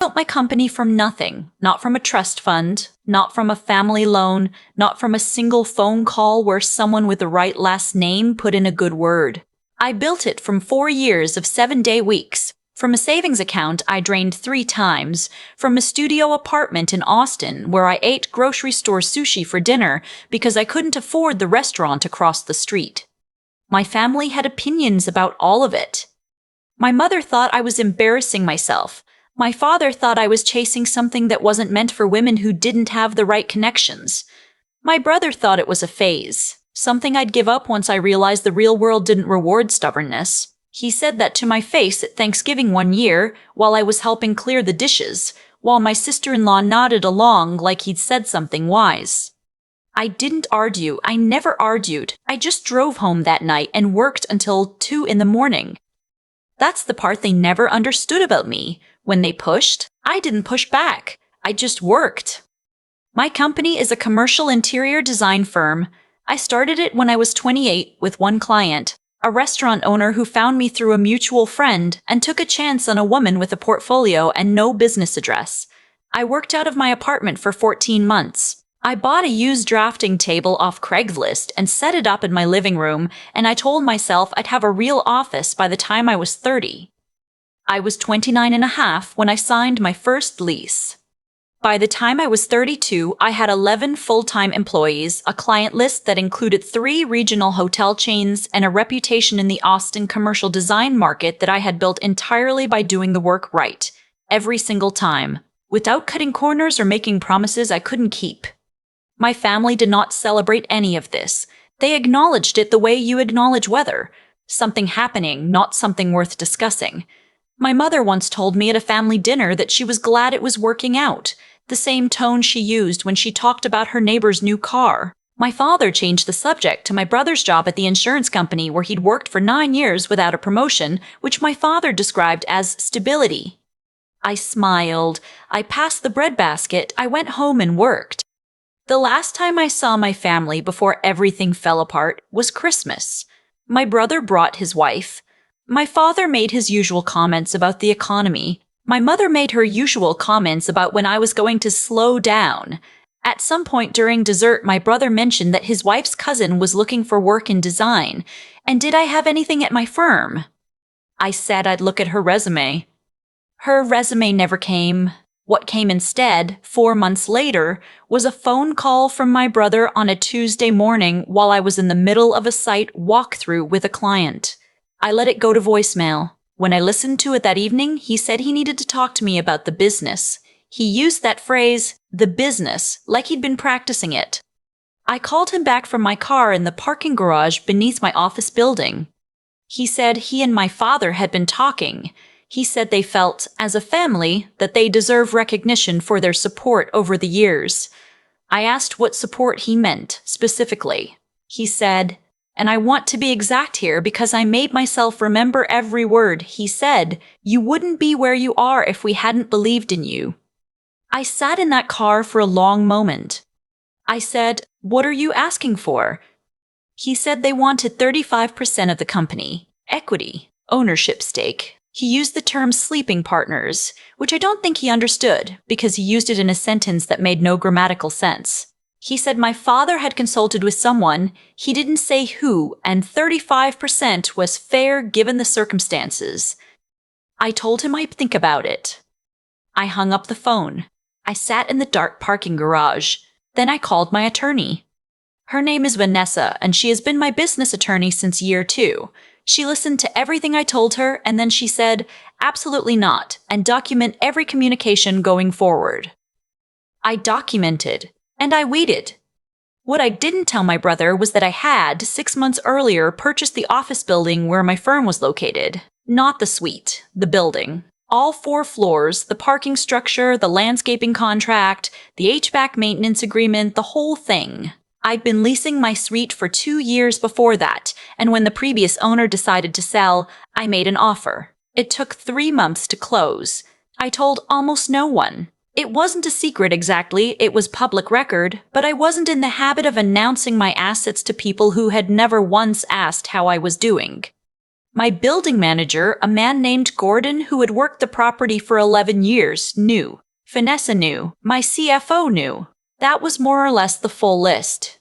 Built my company from nothing, not from a trust fund, not from a family loan, not from a single phone call where someone with the right last name put in a good word. I built it from 4 years of 7-day weeks, from a savings account I drained 3 times, from a studio apartment in Austin where I ate grocery store sushi for dinner because I couldn't afford the restaurant across the street. My family had opinions about all of it. My mother thought I was embarrassing myself. My father thought I was chasing something that wasn't meant for women who didn't have the right connections. My brother thought it was a phase, something I'd give up once I realized the real world didn't reward stubbornness. He said that to my face at Thanksgiving one year while I was helping clear the dishes, while my sister-in-law nodded along like he'd said something wise. I didn't argue. I never argued. I just drove home that night and worked until 2 in the morning. That's the part they never understood about me. When they pushed, I didn't push back. I just worked. My company is a commercial interior design firm. I started it when I was 28 with one client, a restaurant owner who found me through a mutual friend and took a chance on a woman with a portfolio and no business address. I worked out of my apartment for 14 months. I bought a used drafting table off Craigslist and set it up in my living room, and I told myself I'd have a real office by the time I was 30. I was 29 and a half when I signed my first lease. By the time I was 32, I had 11 full-time employees, a client list that included 3 regional hotel chains, and a reputation in the Austin commercial design market that I had built entirely by doing the work right, every single time, without cutting corners or making promises I couldn't keep. My family did not celebrate any of this. They acknowledged it the way you acknowledge weather, something happening, not something worth discussing. My mother once told me at a family dinner that she was glad it was working out, the same tone she used when she talked about her neighbor's new car. My father changed the subject to my brother's job at the insurance company where he'd worked for 9 years without a promotion, which my father described as stability. I smiled. I passed the breadbasket. I went home and worked. The last time I saw my family before everything fell apart was Christmas. My brother brought his wife. My father made his usual comments about the economy. My mother made her usual comments about when I was going to slow down. At some point during dessert, my brother mentioned that his wife's cousin was looking for work in design, and did I have anything at my firm? I said I'd look at her resume. Her resume never came. What came instead, 4 months later, was a phone call from my brother on a Tuesday morning while I was in the middle of a site walkthrough with a client. I let it go to voicemail. When I listened to it that evening, he said he needed to talk to me about the business. He used that phrase, the business, like he'd been practicing it. I called him back from my car in the parking garage beneath my office building. He said he and my father had been talking. He said they felt, as a family, that they deserve recognition for their support over the years. I asked what support he meant, specifically. He said, and I want to be exact here because I made myself remember every word. He said, you wouldn't be where you are if we hadn't believed in you. I sat in that car for a long moment. I said, what are you asking for? He said they wanted 35% of the company, equity, ownership stake. He used the term sleeping partners, which I don't think he understood because he used it in a sentence that made no grammatical sense. He said my father had consulted with someone, he didn't say who, and 35% was fair given the circumstances. I told him I'd think about it. I hung up the phone. I sat in the dark parking garage. Then I called my attorney. Her name is Vanessa, and she has been my business attorney since year 2. She listened to everything I told her, and then she said, absolutely not, and document every communication going forward. I documented, and I waited. What I didn't tell my brother was that I had, 6 months earlier, purchased the office building where my firm was located. Not the suite, the building. All 4 floors, the parking structure, the landscaping contract, the HVAC maintenance agreement, the whole thing. I'd been leasing my suite for 2 years before that, and when the previous owner decided to sell, I made an offer. It took 3 months to close. I told almost no one. It wasn't a secret exactly, it was public record, but I wasn't in the habit of announcing my assets to people who had never once asked how I was doing. My building manager, a man named Gordon who had worked the property for 11 years, knew. Vanessa knew. My CFO knew. That was more or less the full list.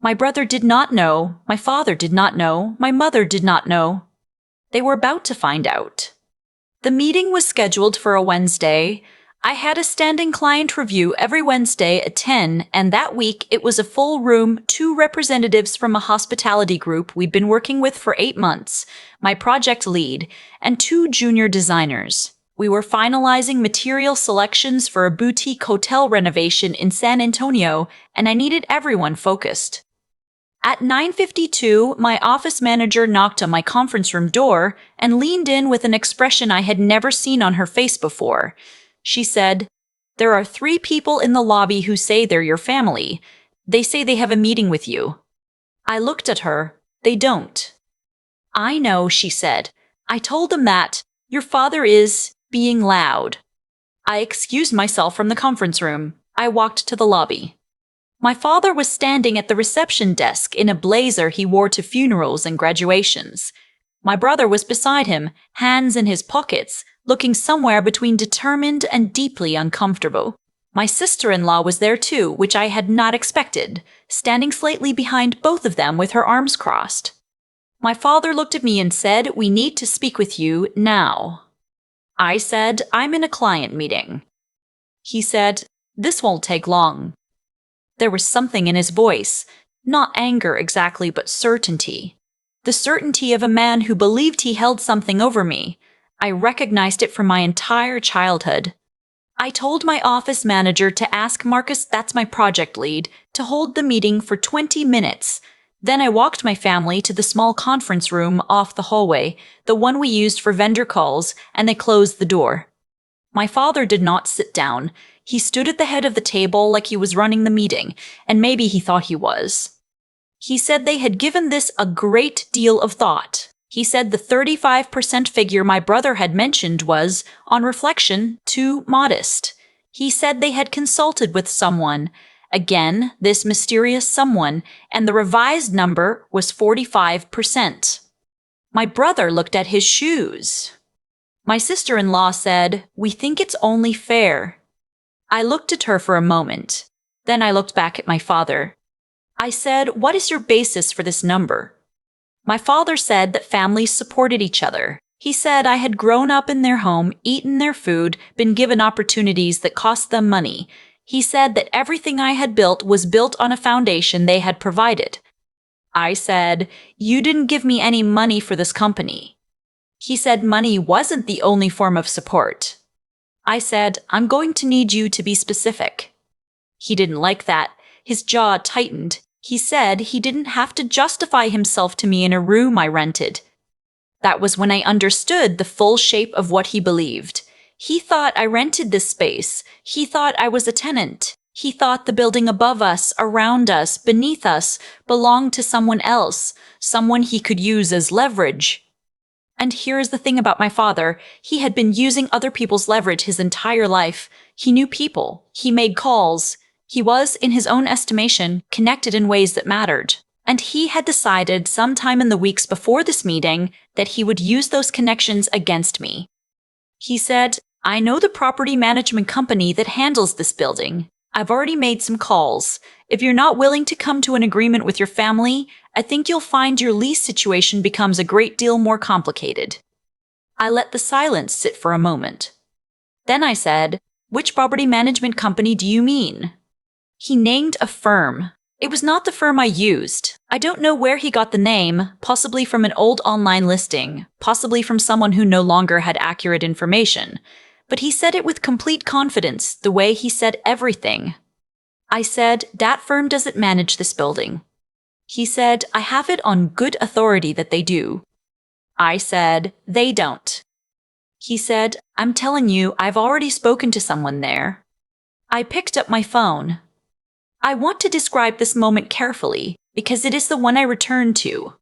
My brother did not know. My father did not know. My mother did not know. They were about to find out. The meeting was scheduled for a Wednesday. I had a standing client review every Wednesday at 10, and that week it was a full room, 2 representatives from a hospitality group we'd been working with for 8 months, my project lead, and 2 junior designers. We were finalizing material selections for a boutique hotel renovation in San Antonio, and I needed everyone focused. At 9:52, my office manager knocked on my conference room door and leaned in with an expression I had never seen on her face before. She said, "There are 3 people in the lobby who say they're your family. They say they have a meeting with you." I looked at her. "They don't." "I know," she said. "I told them that. Your father is being loud." I excused myself from the conference room. I walked to the lobby. My father was standing at the reception desk in a blazer he wore to funerals and graduations. My brother was beside him, hands in his pockets, looking somewhere between determined and deeply uncomfortable. My sister-in-law was there too, which I had not expected, standing slightly behind both of them with her arms crossed. My father looked at me and said, "We need to speak with you now." I said, "I'm in a client meeting." He said, "This won't take long." There was something in his voice, not anger exactly, but certainty. The certainty of a man who believed he held something over me. I recognized it from my entire childhood. I told my office manager to ask Marcus, that's my project lead, to hold the meeting for 20 minutes. Then I walked my family to the small conference room off the hallway, the one we used for vendor calls, and they closed the door. My father did not sit down. He stood at the head of the table like he was running the meeting, and maybe he thought he was. He said they had given this a great deal of thought. He said the 35% figure my brother had mentioned was, on reflection, too modest. He said they had consulted with someone, again, this mysterious someone, and the revised number was 45%. My brother looked at his shoes. My sister-in-law said, "We think it's only fair." I looked at her for a moment. Then I looked back at my father. I said, "What is your basis for this number?" My father said that families supported each other. He said I had grown up in their home, eaten their food, been given opportunities that cost them money. He said that everything I had built was built on a foundation they had provided. I said, "You didn't give me any money for this company." He said money wasn't the only form of support. I said, "I'm going to need you to be specific." He didn't like that. His jaw tightened. He said he didn't have to justify himself to me in a room I rented. That was when I understood the full shape of what he believed. He thought I rented this space. He thought I was a tenant. He thought the building above us, around us, beneath us, belonged to someone else, someone he could use as leverage. And here's the thing about my father. He had been using other people's leverage his entire life. He knew people. He made calls. He was, in his own estimation, connected in ways that mattered. And he had decided sometime in the weeks before this meeting that he would use those connections against me. He said, "I know the property management company that handles this building. I've already made some calls. If you're not willing to come to an agreement with your family, I think you'll find your lease situation becomes a great deal more complicated." I let the silence sit for a moment. Then I said, "Which property management company do you mean?" He named a firm. It was not the firm I used. I don't know where he got the name, possibly from an old online listing, possibly from someone who no longer had accurate information. But he said it with complete confidence, the way he said everything. I said, "That firm doesn't manage this building." He said, "I have it on good authority that they do." I said, "They don't." He said, "I'm telling you, I've already spoken to someone there." I picked up my phone. I want to describe this moment carefully because it is the one I returned to.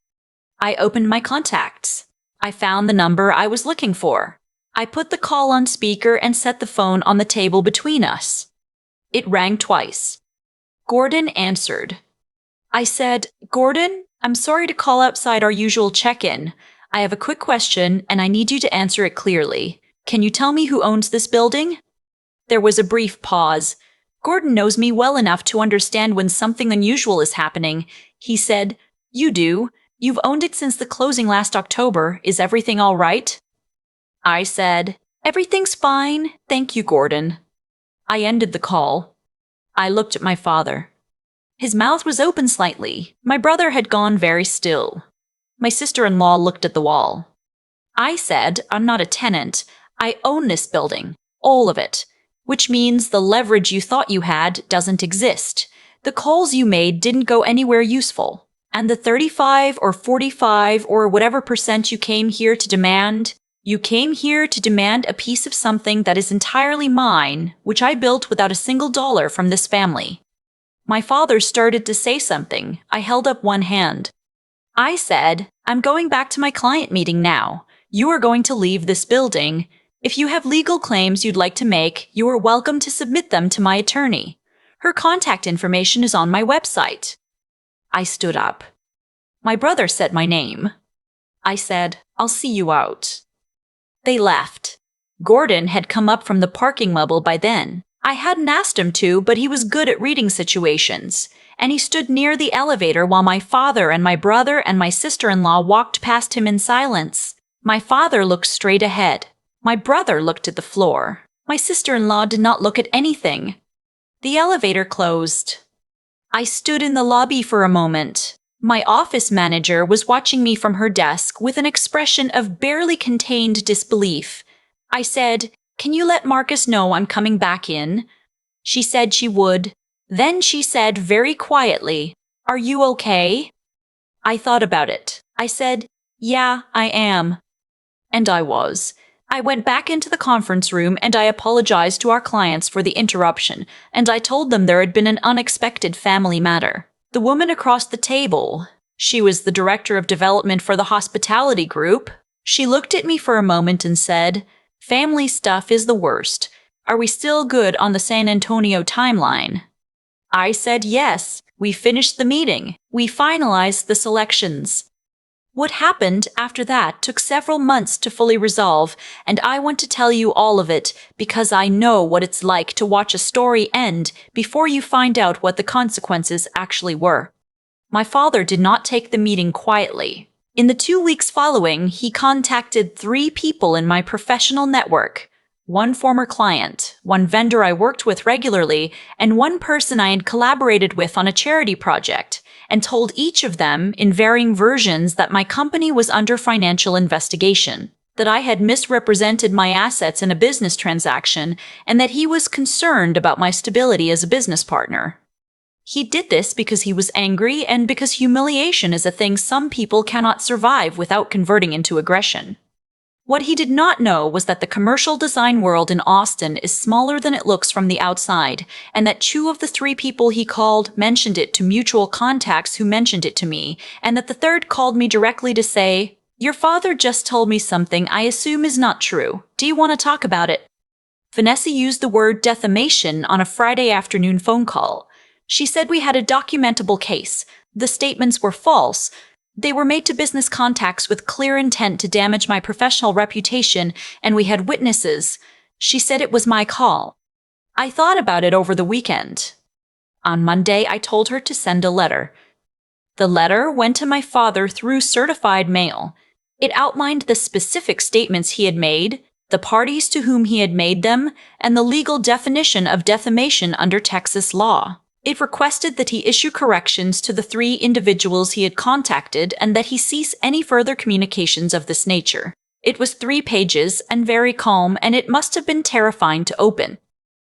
I opened my contacts. I found the number I was looking for. I put the call on speaker and set the phone on the table between us. It rang twice. Gordon answered. I said, "Gordon, I'm sorry to call outside our usual check-in. I have a quick question, and I need you to answer it clearly. Can you tell me who owns this building? There was a brief pause. Gordon knows me well enough to understand when something unusual is happening. He said, "You do. You've owned it since the closing last October. Is everything all right?" I said, "Everything's fine. Thank you, Gordon." I ended the call. I looked at my father. His mouth was open slightly. My brother had gone very still. My sister-in-law looked at the wall. I said, "I'm not a tenant. I own this building. All of it. Which means the leverage you thought you had doesn't exist. The calls you made didn't go anywhere useful. And the 35 or 45 or whatever percent you came here to demand, you came here to demand a piece of something that is entirely mine, which I built without a single dollar from this family." My father started to say something. I held up one hand. I said, "I'm going back to my client meeting now. You are going to leave this building. If you have legal claims you'd like to make, you are welcome to submit them to my attorney. Her contact information is on my website." I stood up. My brother said my name. I said, "I'll see you out." They left. Gordon had come up from the parking level by then. I hadn't asked him to, but he was good at reading situations. And he stood near the elevator while my father and my brother and my sister-in-law walked past him in silence. My father looked straight ahead. My brother looked at the floor. My sister-in-law did not look at anything. The elevator closed. I stood in the lobby for a moment. My office manager was watching me from her desk with an expression of barely contained disbelief. I said, "Can you let Marcus know I'm coming back in?" She said she would. Then she said very quietly, "Are you okay?" I thought about it. I said, "Yeah, I am." And I was. I went back into the conference room and I apologized to our clients for the interruption, and I told them there had been an unexpected family matter. The woman across the table, she was the director of development for the hospitality group, she looked at me for a moment and said, "Family stuff is the worst. Are we still good on the San Antonio timeline?" I said yes. We finished the meeting. We finalized the selections. What happened after that took several months to fully resolve, and I want to tell you all of it because I know what it's like to watch a story end before you find out what the consequences actually were. My father did not take the meeting quietly. In the 2 weeks following, he contacted 3 people in my professional network: one former client, one vendor I worked with regularly, and one person I had collaborated with on a charity project, and told each of them in varying versions that my company was under financial investigation, that I had misrepresented my assets in a business transaction, and that he was concerned about my stability as a business partner. He did this because he was angry and because humiliation is a thing some people cannot survive without converting into aggression. What he did not know was that the commercial design world in Austin is smaller than it looks from the outside, and that 2 of the 3 people he called mentioned it to mutual contacts who mentioned it to me, and that the 3rd called me directly to say, "Your father just told me something I assume is not true. Do you want to talk about it?" Vanessa used the word defamation on a Friday afternoon phone call. She said we had a documentable case. The statements were false. They were made to business contacts with clear intent to damage my professional reputation, and we had witnesses. She said it was my call. I thought about it over the weekend. On Monday, I told her to send a letter. The letter went to my father through certified mail. It outlined the specific statements he had made, the parties to whom he had made them, and the legal definition of defamation under Texas law. It requested that he issue corrections to the 3 individuals he had contacted and that he cease any further communications of this nature. It was 3 pages and very calm, and it must have been terrifying to open.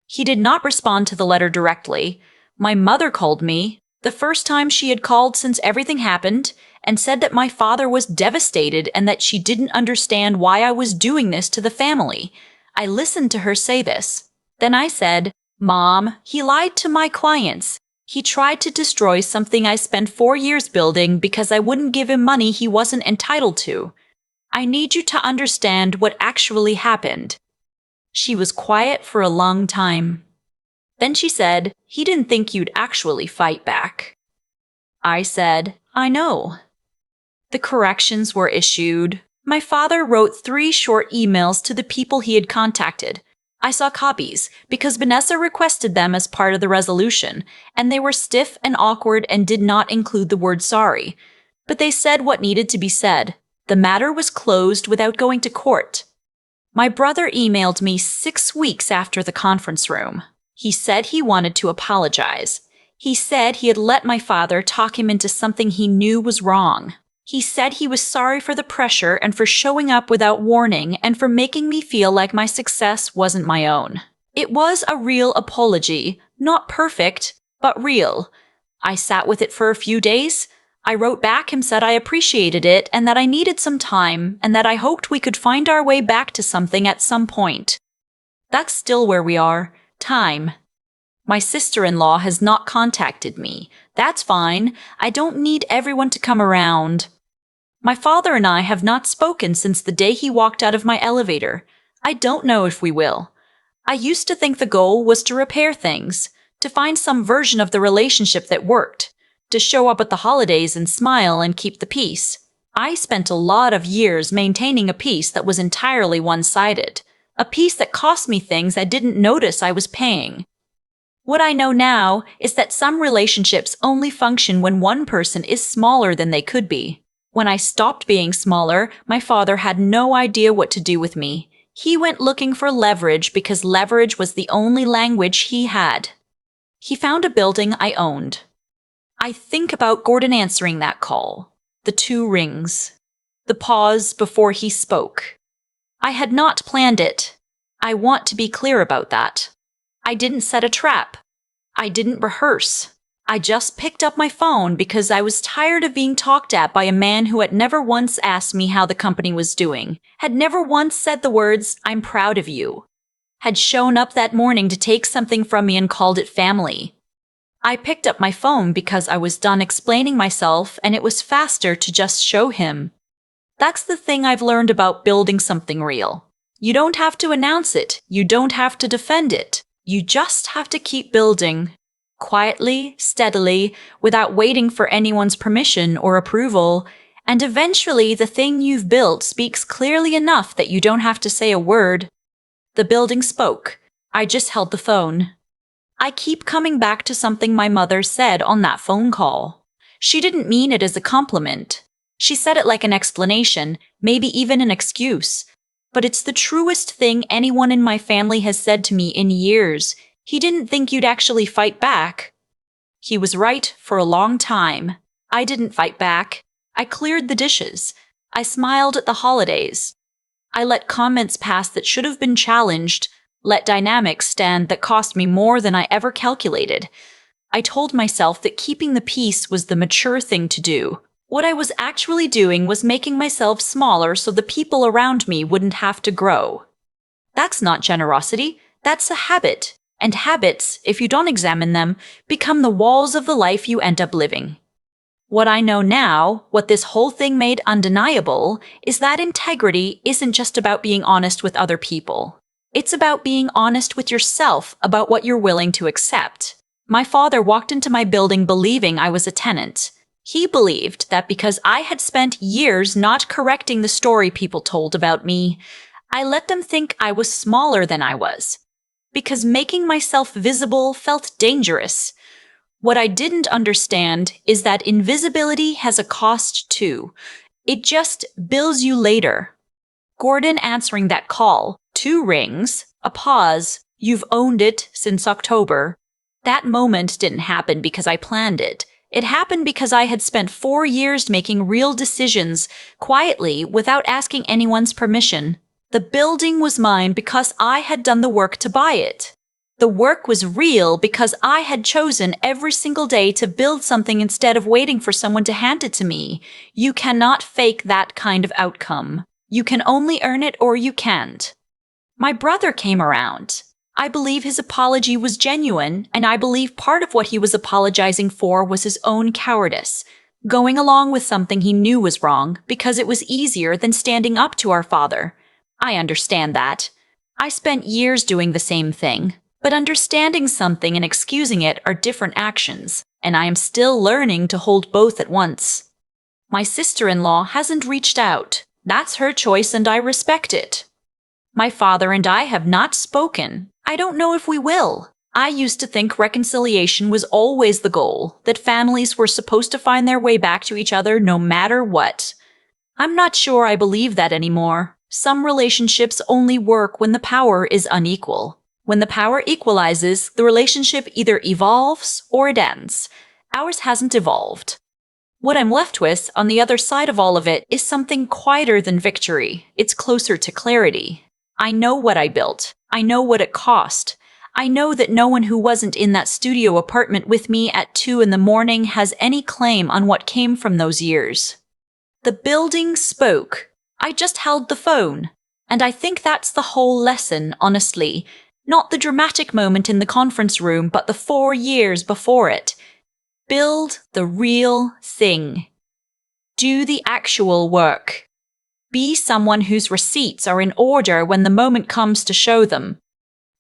He did not respond to the letter directly. My mother called me, the first time she had called since everything happened, and said that my father was devastated and that she didn't understand why I was doing this to the family. I listened to her say this. Then I said, "Mom, he lied to my clients. He tried to destroy something I spent 4 years building because I wouldn't give him money he wasn't entitled to. I need you to understand what actually happened." She was quiet for a long time. Then she said, "He didn't think you'd actually fight back." I said, "I know." The corrections were issued. My father wrote 3 short emails to the people he had contacted. I saw copies because Vanessa requested them as part of the resolution, and they were stiff and awkward and did not include the word sorry. But they said what needed to be said. The matter was closed without going to court. My brother emailed me 6 weeks after the conference room. He said he wanted to apologize. He said he had let my father talk him into something he knew was wrong. He said he was sorry for the pressure and for showing up without warning and for making me feel like my success wasn't my own. It was a real apology, not perfect, but real. I sat with it for a few days. I wrote back and said I appreciated it and that I needed some time and that I hoped we could find our way back to something at some point. That's still where we are. Time. My sister-in-law has not contacted me. That's fine. I don't need everyone to come around. My father and I have not spoken since the day he walked out of my elevator. I don't know if we will. I used to think the goal was to repair things, to find some version of the relationship that worked, to show up at the holidays and smile and keep the peace. I spent a lot of years maintaining a peace that was entirely one-sided, a peace that cost me things I didn't notice I was paying. What I know now is that some relationships only function when one person is smaller than they could be. When I stopped being smaller, my father had no idea what to do with me. He went looking for leverage because leverage was the only language he had. He found a building I owned. I think about Gordon answering that call. The 2 rings. The pause before he spoke. I had not planned it. I want to be clear about that. I didn't set a trap. I didn't rehearse. I just picked up my phone because I was tired of being talked at by a man who had never once asked me how the company was doing, had never once said the words, "I'm proud of you," had shown up that morning to take something from me and called it family. I picked up my phone because I was done explaining myself and it was faster to just show him. That's the thing I've learned about building something real. You don't have to announce it. You don't have to defend it. You just have to keep building. Quietly, steadily, without waiting for anyone's permission or approval, and eventually the thing you've built speaks clearly enough that you don't have to say a word. The building spoke. I just held the phone. I keep coming back to something my mother said on that phone call. She didn't mean it as a compliment. She said it like an explanation, maybe even an excuse. But it's the truest thing anyone in my family has said to me in years. He didn't think you'd actually fight back. He was right for a long time. I didn't fight back. I cleared the dishes. I smiled at the holidays. I let comments pass that should have been challenged, let dynamics stand that cost me more than I ever calculated. I told myself that keeping the peace was the mature thing to do. What I was actually doing was making myself smaller so the people around me wouldn't have to grow. That's not generosity. That's a habit. And habits, if you don't examine them, become the walls of the life you end up living. What I know now, what this whole thing made undeniable, is that integrity isn't just about being honest with other people. It's about being honest with yourself about what you're willing to accept. My father walked into my building believing I was a tenant. He believed that because I had spent years not correcting the story people told about me, I let them think I was smaller than I was. Because making myself visible felt dangerous. What I didn't understand is that invisibility has a cost too. It just bills you later. Gordon answering that call, 2 rings, a pause, you've owned it since October. That moment didn't happen because I planned it. It happened because I had spent 4 years making real decisions, quietly, without asking anyone's permission. The building was mine because I had done the work to buy it. The work was real because I had chosen every single day to build something instead of waiting for someone to hand it to me. You cannot fake that kind of outcome. You can only earn it or you can't. My brother came around. I believe his apology was genuine, and I believe part of what he was apologizing for was his own cowardice, going along with something he knew was wrong because it was easier than standing up to our father. I understand that. I spent years doing the same thing, but understanding something and excusing it are different actions, and I am still learning to hold both at once. My sister-in-law hasn't reached out. That's her choice and I respect it. My father and I have not spoken. I don't know if we will. I used to think reconciliation was always the goal, that families were supposed to find their way back to each other no matter what. I'm not sure I believe that anymore. Some relationships only work when the power is unequal. When the power equalizes, the relationship either evolves or it ends. Ours hasn't evolved. What I'm left with, on the other side of all of it, is something quieter than victory. It's closer to clarity. I know what I built. I know what it cost. I know that no one who wasn't in that studio apartment with me at 2 a.m. has any claim on what came from those years. The building spoke. I just held the phone. And I think that's the whole lesson, honestly. Not the dramatic moment in the conference room, but the 4 years before it. Build the real thing. Do the actual work. Be someone whose receipts are in order when the moment comes to show them.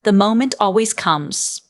The moment always comes.